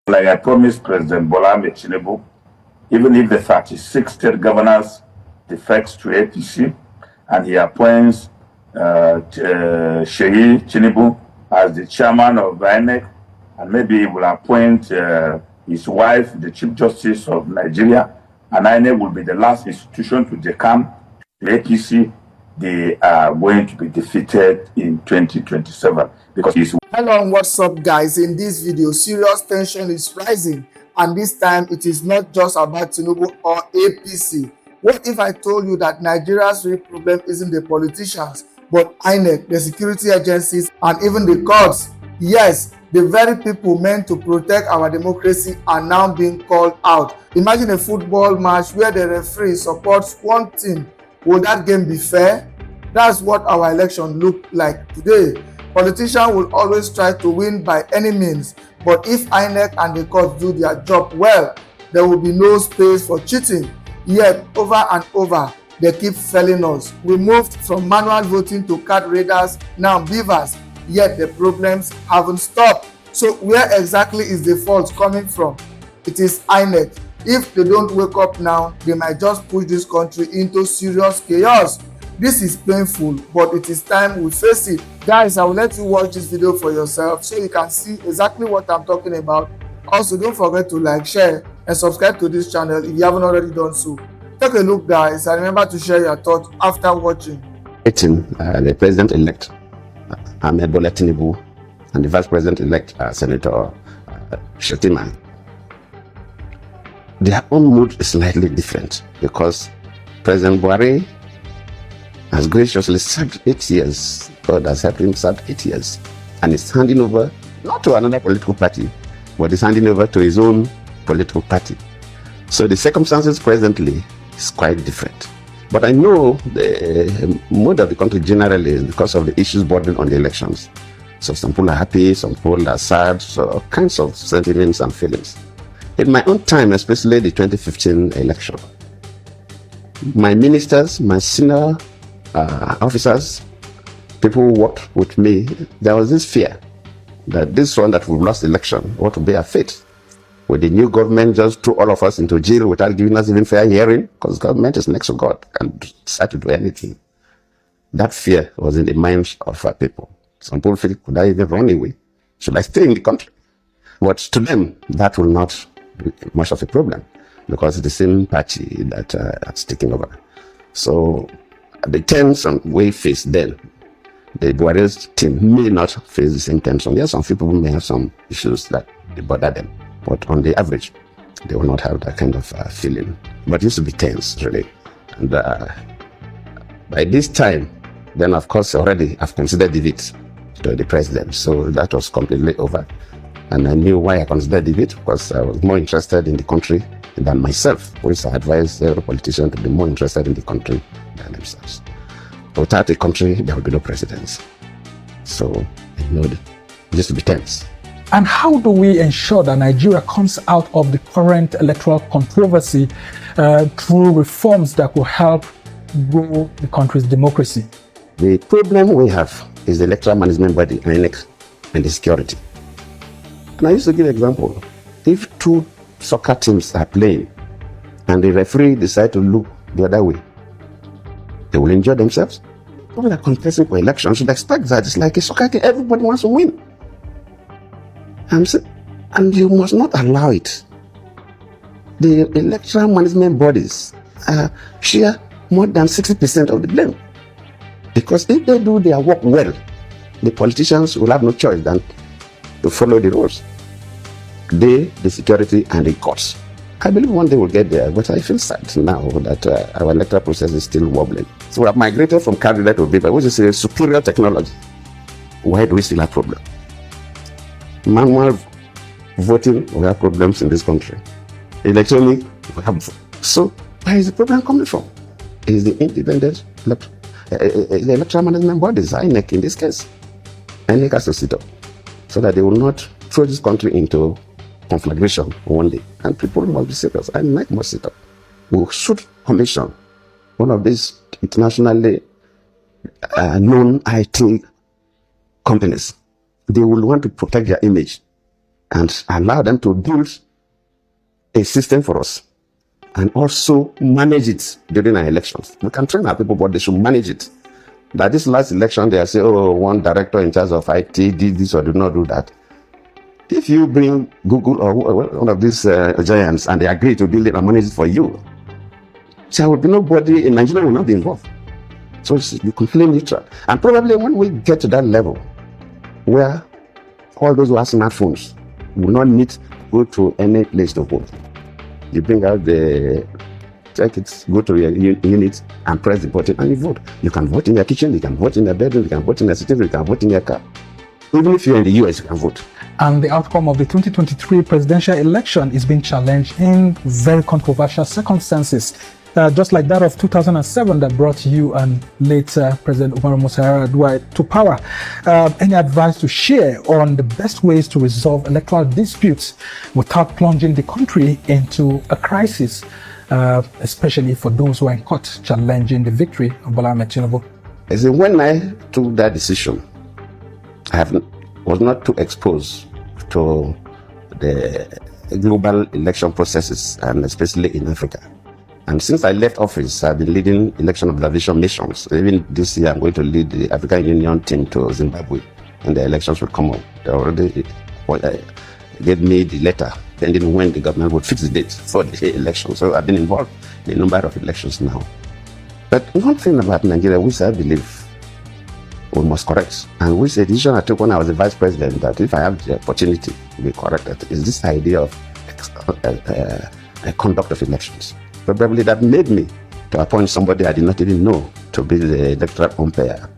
Like I promised President Bola Tinubu, even if the 36 state governors defects to APC and he appoints Sheyi Tinubu as the chairman of Inec, and maybe he will appoint his wife, the Chief Justice of Nigeria, and Inec will be the last institution to decamp to APC. They are going to be defeated in 2027 because he's. Hello and what's up, guys? In this video, serious tension is rising, and this time it is not just about Tinubu or APC. What if I told you that Nigeria's real problem isn't the politicians, but INEC, the security agencies, and even the courts? Yes, the very people meant to protect our democracy are now being called out. Imagine a football match where the referee supports one team. Will that game be fair? That's what our election looked like today. Politicians will always try to win by any means, but if INEC and the courts do their job well, there will be no space for cheating. Yet, over and over, they keep failing us. We moved from manual voting to card readers, now bivas, yet the problems haven't stopped. So where exactly is the fault coming from? It is INEC. If they don't wake up now, they might just push this country into serious chaos. This is painful, but it is time we face it. Guys, I will let you watch this video for yourself so you can see exactly what I'm talking about. Also, don't forget to like, share, and subscribe to this channel if you haven't already done so. Take a look, guys, and remember to share your thoughts after watching. The president-elect, Ahmed Bola Tinubu, and the vice president-elect, Senator Shettima, their own mood is slightly different because President Buhari has graciously served 8 years. God has helped him serve 8 years. And is handing over, not to another political party, but is handing over to his own political party. So the circumstances presently is quite different. But I know the mood of the country generally is because of the issues bordering on the elections. So some people are happy, some people are sad, so all kinds of sentiments and feelings. In my own time, especially the 2015 election, my ministers, my senior officers, people who worked with me, there was this fear that this one that we've lost the election, what will be our fate? Will the new government just throw all of us into jail without giving us even fair hearing? Because government is next to God and decide to do anything. That fear was in the minds of our people. Some people feel, could I even run away? Should I stay in the country? But to them, that will not be much of a problem because it's the same party that's taking over. So the tension we faced then, the Buhari's team may not face the same tension. Yes, some people may have some issues that they bother them, but on the average, they will not have that kind of feeling. But it used to be tense, really. And by this time, then of course already I've considered defeat to the president. So that was completely over. And I knew why I considered defeat because I was more interested in the country than myself, which I advise every politician to be more interested in the country than themselves. Without a country, there will be no presidents. So I know it used to be tense. And how do we ensure that Nigeria comes out of the current electoral controversy through reforms that will help grow the country's democracy? The problem we have is the electoral management body, Inec, and the security. And I used to give an example. If two soccer teams are playing and the referee decides to look the other way, they will enjoy themselves. People that are contesting for elections should expect that it's like a soccer game. Everybody wants to win. And you must not allow it. The electoral management bodies share more than 60% of the blame. Because if they do their work well, the politicians will have no choice than to follow the rules. They, the security, and the courts. I believe one day we'll get there, but I feel sad now that our electoral process is still wobbling. So we have migrated from card reader to paper, which is a superior technology. Why do we still have problems? Manual voting, we have problems in this country. Electronic, we have. So where is the problem coming from? Is the independent the electoral management bodies, INEC in this case. INEC has to sit up so that they will not throw this country into conflagration one day. And people must be serious. INEC must sit up. We should commission one of these internationally known IT companies. They will want to protect their image and allow them to build a system for us and also manage it during our elections. We can train our people, but they should manage it. That this last election, they say, oh, one director in charge of IT did this or did not do that. If you bring Google or one of these giants and they agree to build it and manage it for you, there will be nobody in Nigeria will not be involved. So it's completely neutral. And probably when we get to that level where all those who have smartphones will not need to go to any place to vote. You bring out the check it, go to your unit and press the button and you vote. You can vote in your kitchen, you can vote in your bedroom, you can vote in your sitting room, you can vote in your car. Even if you're in the US, you can vote. And the outcome of the 2023 presidential election is being challenged in very controversial circumstances. Just like that of 2007 that brought you and later President Umaru Musa Yar'Adua to power. Any advice to share on the best ways to resolve electoral disputes without plunging the country into a crisis, especially for those who are in court challenging the victory of Bola Ahmed Tinubu? When I took that decision, was not too exposed to the global election processes, and especially in Africa. And since I left office, I've been leading election observation missions. Even this year, I'm going to lead the African Union team to Zimbabwe, and the elections will come up. They already gave me the letter, pending when the government would fix the date for the election. So I've been involved in a number of elections now. But one thing about Nigeria, which I believe we must correct, and which a decision I took when I was the vice president, that if I have the opportunity to be corrected, is this idea of conduct of elections. Probably that made me to appoint somebody I did not even know to be the electoral umpire.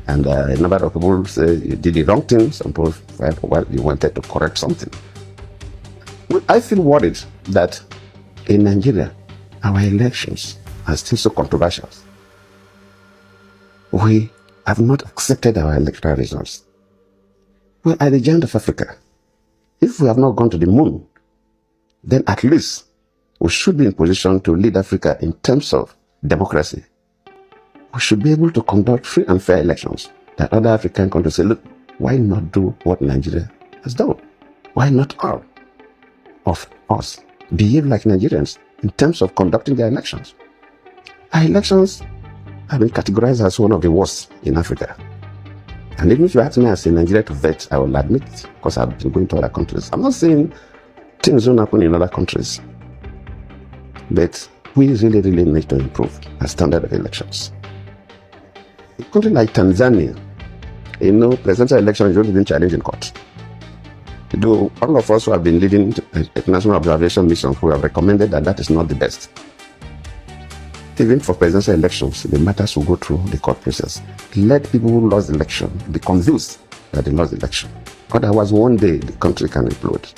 And a number of people say you did the wrong thing. Some people felt, well, you wanted to correct something. Well, I feel worried that in Nigeria, our elections are still so controversial. We have not accepted our electoral results. We are the giant of Africa. If we have not gone to the moon, then at least we should be in position to lead Africa in terms of democracy. We should be able to conduct free and fair elections that other African countries say, look, why not do what Nigeria has done? Why not all of us behave like Nigerians in terms of conducting their elections? Our elections have been categorized as one of the worst in Africa. And even if you ask me as a Nigerian to vet, I will admit it, because I've been going to other countries. I'm not saying things don't happen in other countries, but we really need to improve our standard of elections. A country like Tanzania, presidential elections don't even challenge in court. Though all of us who have been leading international observation missions who have recommended that is not the best. Even for presidential elections, the matters will go through the court process. Let people who lost the election be convinced that they lost the election. Otherwise, one day the country can implode.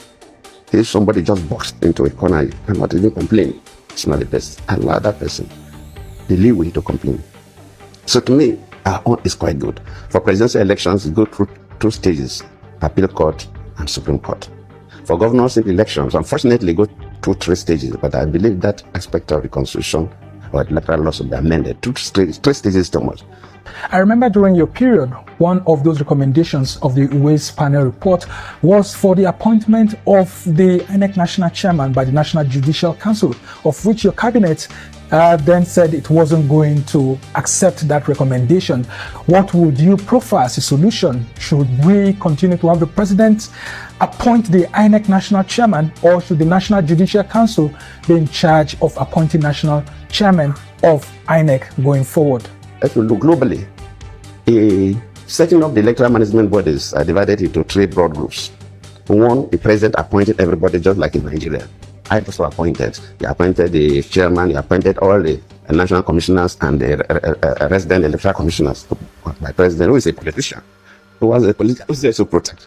If somebody just boxed into a corner and cannot even complain, it's not the best. Allow that person the leeway to complain. So to me, our own is quite good. For presidential elections, go through two stages: appeal court and Supreme Court. For governorship elections, unfortunately, go through three stages. But I believe that aspect of the constitution or electoral laws will be amended. Three stages too much. I remember during your period, one of those recommendations of the Uwais panel report was for the appointment of the Inec national chairman by the National Judicial Council, of which your cabinet then said it wasn't going to accept that recommendation. What would you prefer as a solution? Should we continue to have the president appoint the Inec national chairman, or should the National Judicial Council be in charge of appointing national chairman of Inec going forward? If you look globally, setting up the electoral management bodies are divided into three broad groups. One, the president appointed everybody just like in Nigeria. I also appointed. He appointed the chairman, he appointed all the national commissioners and the resident electoral commissioners. My president, who is a politician, who was a politician, who is there to protect.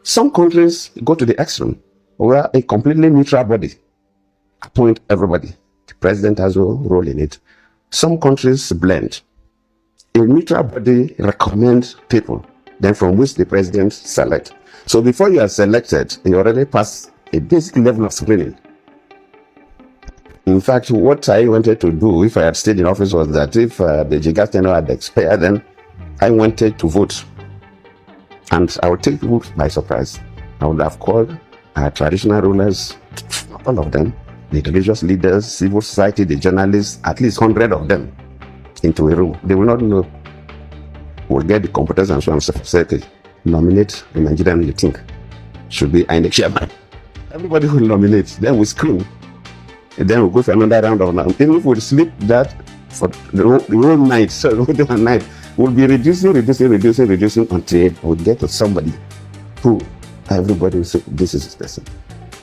Some countries go to the extreme, where a completely neutral body appoint everybody. The president has a role in it. Some countries blend. A neutral body recommends people, then from which the president select. So before you are selected, you already pass a basic level of screening. In fact, what I wanted to do if I had stayed in office was that if the Jigas tenure had expired, then I wanted to vote. And I would take people by surprise. I would have called our traditional rulers, all of them, the religious leaders, civil society, the journalists, at least 100 of them into a room. They will not know. We'll get the competence and so on. Say, okay, nominate the Nigerian you think should be INEC chairman. Everybody will nominate. Then we scream. And then we'll go for another round of now. Even if we sleep that for the whole night, so the whole night, we'll be reducing until we'll get to somebody who everybody will say, this is this person.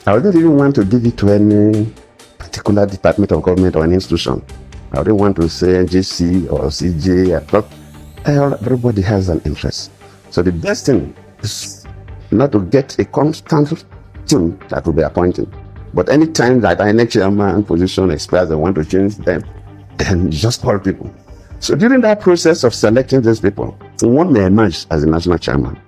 I wouldn't even want to give it to any particular department of government or an institution. I wouldn't want to say GC or CJ. Everybody has an interest. So the best thing is not to get a constant team that will be appointed. But anytime that INEC chairman position expires, they want to change them, then just call people. So during that process of selecting these people, one may emerge as the national chairman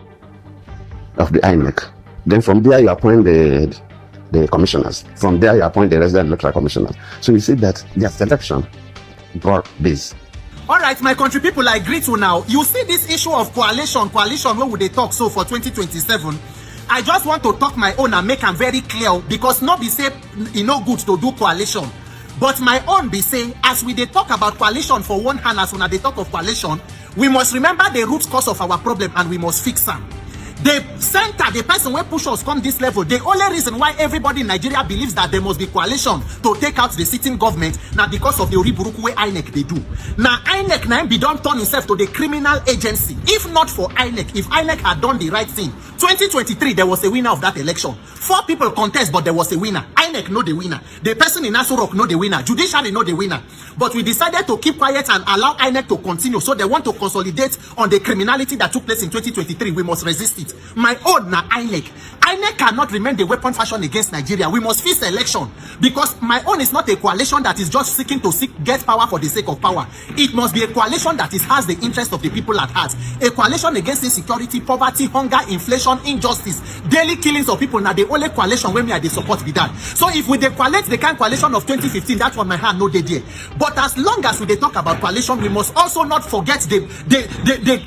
of the INEC. Then from there you appoint the commissioners. From there you appoint the resident electoral commissioners. So you see that their selection brought this. All right, my country people, I greet you now. You see this issue of coalition, where would they talk so for 2027? I just want to talk my own and make them very clear, because not be say good to do coalition. But my own be say, as we they talk about coalition for one hand, as when they talk of coalition, we must remember the root cause of our problem and we must fix them. The center, the person who push us come this level, the only reason why everybody in Nigeria believes that there must be coalition to take out the sitting government, now because of the Oriburuku way INEC they do. Now INEC now be done turn himself to the criminal agency. If not for INEC, if INEC had done the right thing, 2023 there was a winner of that election. 4 people contest, but there was a winner. INEC know the winner. The person in Aso Rock know the winner. Judiciary know the winner. But we decided to keep quiet and allow INEC to continue. So they want to consolidate on the criminality that took place in 2023. We must resist it. My own na INEC. INEC cannot remain the weapon fashion against Nigeria. We must fix election, because my own is not a coalition that is just seeking to get power for the sake of power. It must be a coalition that has the interest of the people at heart. A coalition against insecurity, poverty, hunger, inflation, injustice, daily killings of people. Now the only coalition when we are the support be that. So if we collect the kind of coalition of 2015, that's what my hand no day there. But as long as we talk about coalition, we must also not forget the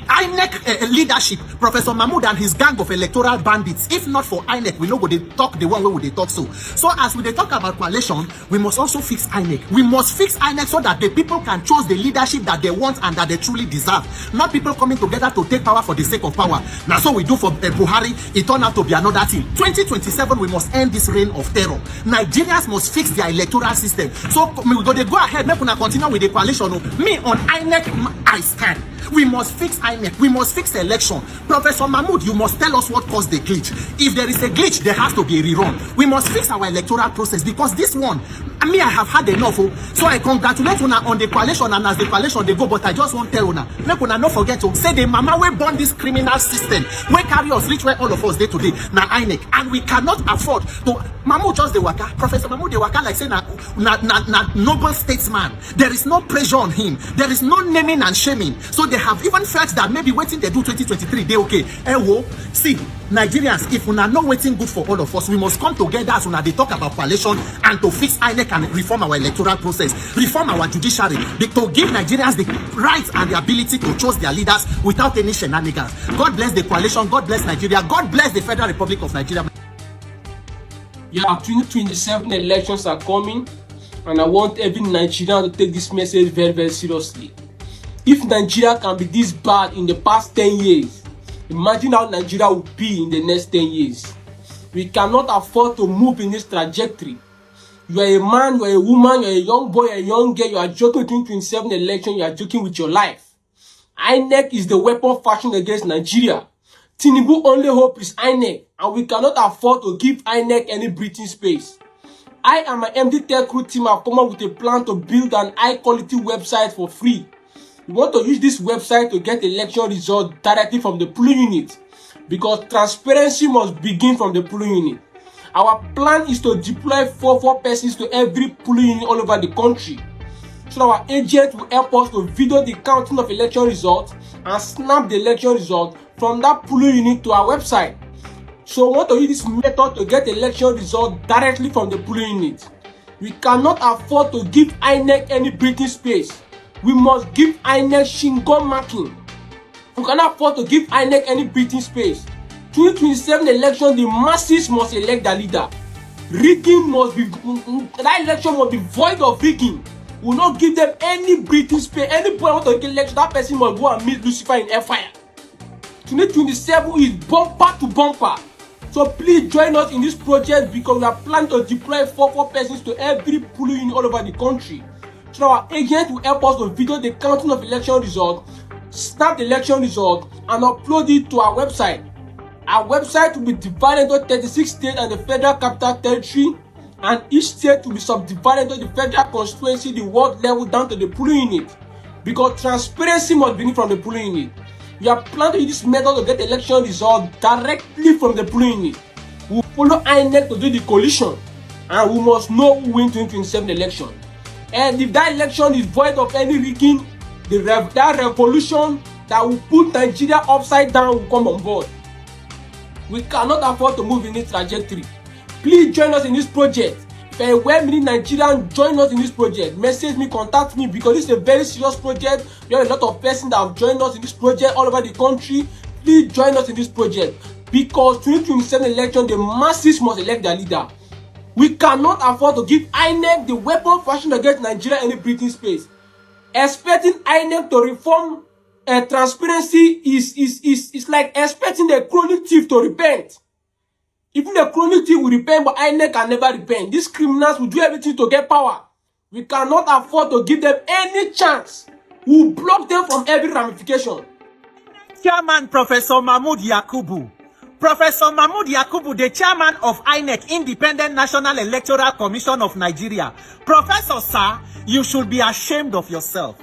INEC leadership, Professor Mahmoud and his gang of electoral bandits. If not for INEC, we know what they talk, the one way they talk so. So as we talk about coalition, we must also fix INEC. We must fix INEC so that the people can choose the leadership that they want and that they truly deserve. Not people coming together to take power for the sake of power. Now so we do for Buhari, it turned out to be another thing. 2027, we must end this reign of terror. Nigerians must fix their electoral system. So we go ahead, make una continue with the coalition. Me on INEC, I stand. We must fix INEC. We must fix election. Professor Mahmoud, you must tell us what caused the glitch. If there is a glitch, there has to be a rerun. We must fix our electoral process, because this one, I have had enough. So I congratulate una on the coalition, and as the coalition they go, but I just want to tell una, make una not forget to say the mama we born this criminal system, we carry us reach where all of us day today, na INEC, and we cannot afford to. Mahmoud just the waka, Professor Mahmoud the waka like say na noble statesman. There is no pressure on him. There is no naming and shaming. So they have even felt that maybe waiting they do 2023, they okay. See, Nigerians, if we are not waiting good for all of us, we must come together as they talk about coalition and to fix INEC and reform our electoral process, reform our judiciary, to give Nigerians the right and the ability to choose their leaders without any shenanigans. God bless the coalition. God bless Nigeria. God bless the Federal Republic of Nigeria. Yeah, 2027 elections are coming, and I want every Nigerian to take this message very, very seriously. If Nigeria can be this bad in the past 10 years, imagine how Nigeria will be in the next 10 years. We cannot afford to move in this trajectory. You are a man, you are a woman, you are a young boy, a young girl, you are joking with 2027 election, you are joking with your life. INEC is the weapon fashioned against Nigeria. Tinubu only hope is INEC, and we cannot afford to give INEC any breathing space. I and my MD Tech Crew team have come up with a plan to build an high-quality website for free. We want to use this website to get election results directly from the polling unit, because transparency must begin from the polling unit. Our plan is to deploy 4 persons to every polling unit all over the country, so our agent will help us to video the counting of election results and snap the election result from that polling unit to our website. So we want to use this method to get election results directly from the polling unit. We cannot afford to give INEC any breathing space. We must give INEC shingle marking. We cannot afford to give INEC any breathing space. 2027 election, the masses must elect their leader. Rigging must be, that election must be void of rigging. Will not give them any breathing space. Any boy want to get election, that person must go and meet Lucifer in fire. 2027 is bumper to bumper. So please join us in this project because we are planning to deploy 4 persons to every polling unit all over the country. So our agents will help us to video the counting of election results, snap the election result, and upload it to our website. Our website will be divided into 36 states and the Federal Capital Territory, and each state will be subdivided into the federal constituency, the ward level down to the polling unit. Because transparency must begin from the polling unit. We are planning to use this method to get the election result directly from the polling unit. We will follow Inec to do the coalition, and we must know who wins 2027 election. And if that election is void of any rigging, that revolution that will put Nigeria upside down will come on board. We cannot afford to move in this trajectory. Please join us in this project. If a well-meaning Nigerian join us in this project, message me, contact me, because this is a very serious project. We have a lot of persons that have joined us in this project all over the country. Please join us in this project because 2027 election, the masses must elect their leader. We cannot afford to give Inec the weapon fashioned against Nigeria any breathing space. Expecting Inec to reform transparency is like expecting the chronic thief to repent. Even the chronic thief will repent, but Inec can never repent. These criminals will do everything to get power. We cannot afford to give them any chance. We will block them from every ramification. Chairman Professor Mahmood Yakubu. Professor Mahmood Yakubu, the chairman of INEC, Independent National Electoral Commission of Nigeria. Professor, sir, you should be ashamed of yourself.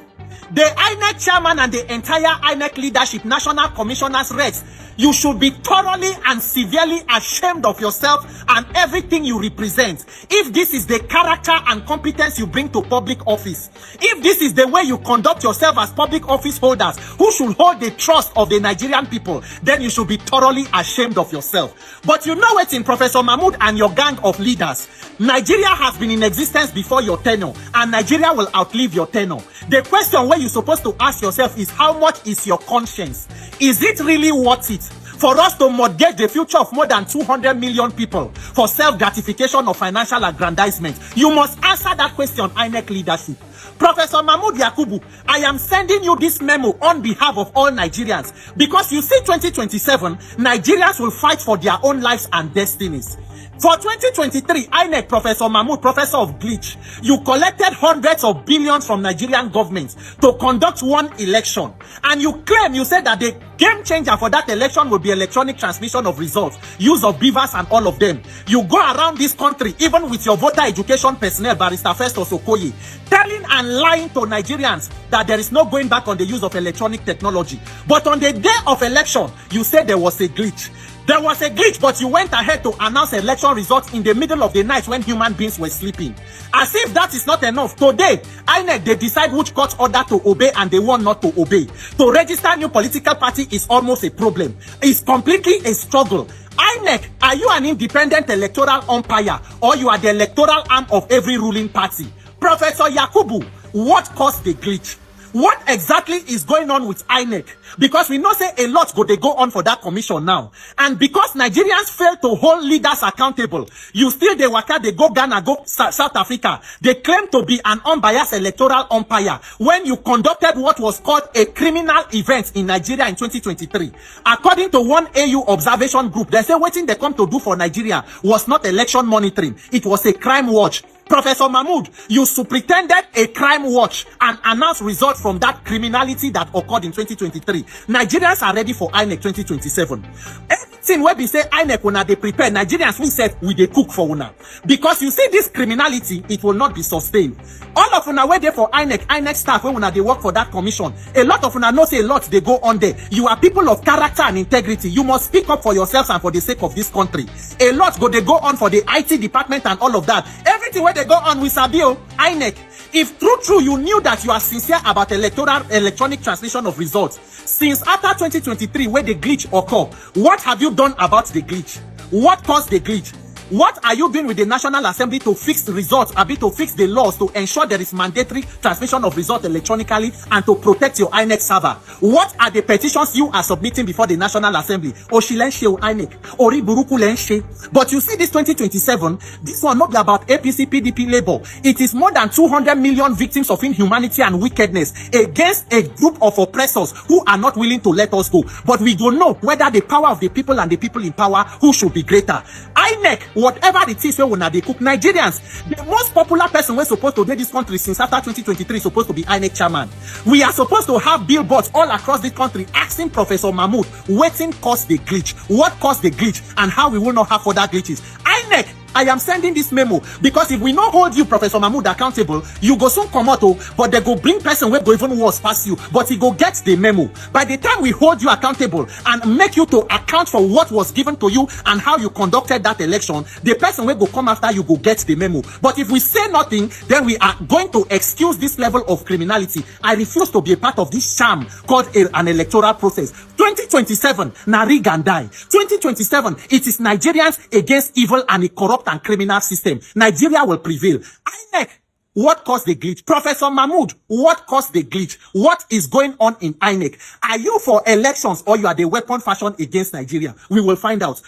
The INEC chairman and the entire INEC leadership, national commissioners, reps, you should be thoroughly and severely ashamed of yourself and everything you represent. If this is the character and competence you bring to public office, if this is the way you conduct yourself as public office holders who should hold the trust of the Nigerian people, then you should be thoroughly ashamed of yourself. But you know what's in Professor Mahmood and your gang of leaders? Nigeria has been in existence before your tenure, and Nigeria will outlive your tenure. The question where you're supposed to ask yourself is, how much is your conscience? Is it really worth it for us to mortgage the future of more than 200 million people for self-gratification or financial aggrandizement? You must answer that question, INEC leadership. Professor Mahmood Yakubu, I am sending you this memo on behalf of all Nigerians, because you see 2027, Nigerians will fight for their own lives and destinies. For 2023, INEC, Professor Mahmood, Professor of Glitch, you collected hundreds of billions from Nigerian governments to conduct one election. And you claim, you said that the game changer for that election will be electronic transmission of results, use of bivas and all of them. You go around this country, even with your voter education personnel, Barrister Festus Okoye, telling and lying to Nigerians that there is no going back on the use of electronic technology. But on the day of election, you said there was a glitch. There was a glitch, but you went ahead to announce election results in the middle of the night when human beings were sleeping. As if that is not enough, today, INEC, they decide which court order to obey and they want not to obey. To register new political party is almost a problem. It's completely a struggle. INEC, are you an independent electoral umpire, or you are the electoral arm of every ruling party? Professor Yakubu, what caused the glitch? What exactly is going on with INEC? Because we know say a lot they go on for that commission now. And because Nigerians fail to hold leaders accountable, you still they waka, they go Ghana, go South Africa. They claim to be an unbiased electoral umpire when you conducted what was called a criminal event in Nigeria in 2023. According to one AU observation group, they say waiting they come to do for Nigeria was not election monitoring. It was a crime watch. Professor Mahmood, you superintended a crime watch and announced results from that criminality that occurred in 2023. Nigerians are ready for INEC 2027. Anything where we say INEC when they prepare, Nigerians we said we they cook for una. Because you see this criminality, it will not be sustained. All of una were there for INEC staff when they work for that commission. A lot of una know say a lot they go on there. You are people of character and integrity. You must speak up for yourselves and for the sake of this country. A lot they go on for the IT department and all of that. Everything where they go on with Sabio, INEC. If true you knew that you are sincere about electronic transmission of results, since after 2023 where the glitch occurred, what have you done about the glitch? What caused the glitch? What are you doing with the National Assembly to fix the results, to fix the laws to ensure there is mandatory transmission of results electronically and to protect your INEC server? What are the petitions you are submitting before the National Assembly? Oshilenche INEC, Ori Buruku Lenche. But you see this 2027, this one not be about APC, PDP, Labour. It is more than 200 million victims of inhumanity and wickedness against a group of oppressors who are not willing to let us go. But we don't know whether the power of the people and the people in power who should be greater. INEC, whatever it is when they cook, Nigerians, the most popular person we're supposed to do this country since after 2023 is supposed to be INEC chairman. We are supposed to have billboards all across this country asking Professor Mahmoud waiting caused the glitch, what caused the glitch, and how we will not have further glitches. INEC, I am sending this memo because if we not hold you, Professor Mahmoud, accountable, you go soon come out, but they go bring person where go even worse past you, but he go get the memo. By the time we hold you accountable and make you to account for what was given to you and how you conducted that election, the person will go come after you go get the memo. But if we say nothing, then we are going to excuse this level of criminality. I refuse to be a part of this sham called an electoral process. 2027, Narig and die. 2027, it is Nigerians against evil and a corrupt and criminal system. Nigeria will prevail. INEC, what caused the glitch? Professor Mahmoud, what caused the glitch? What is going on in INEC? Are you for elections or you are the weapon fashion against Nigeria? We will find out.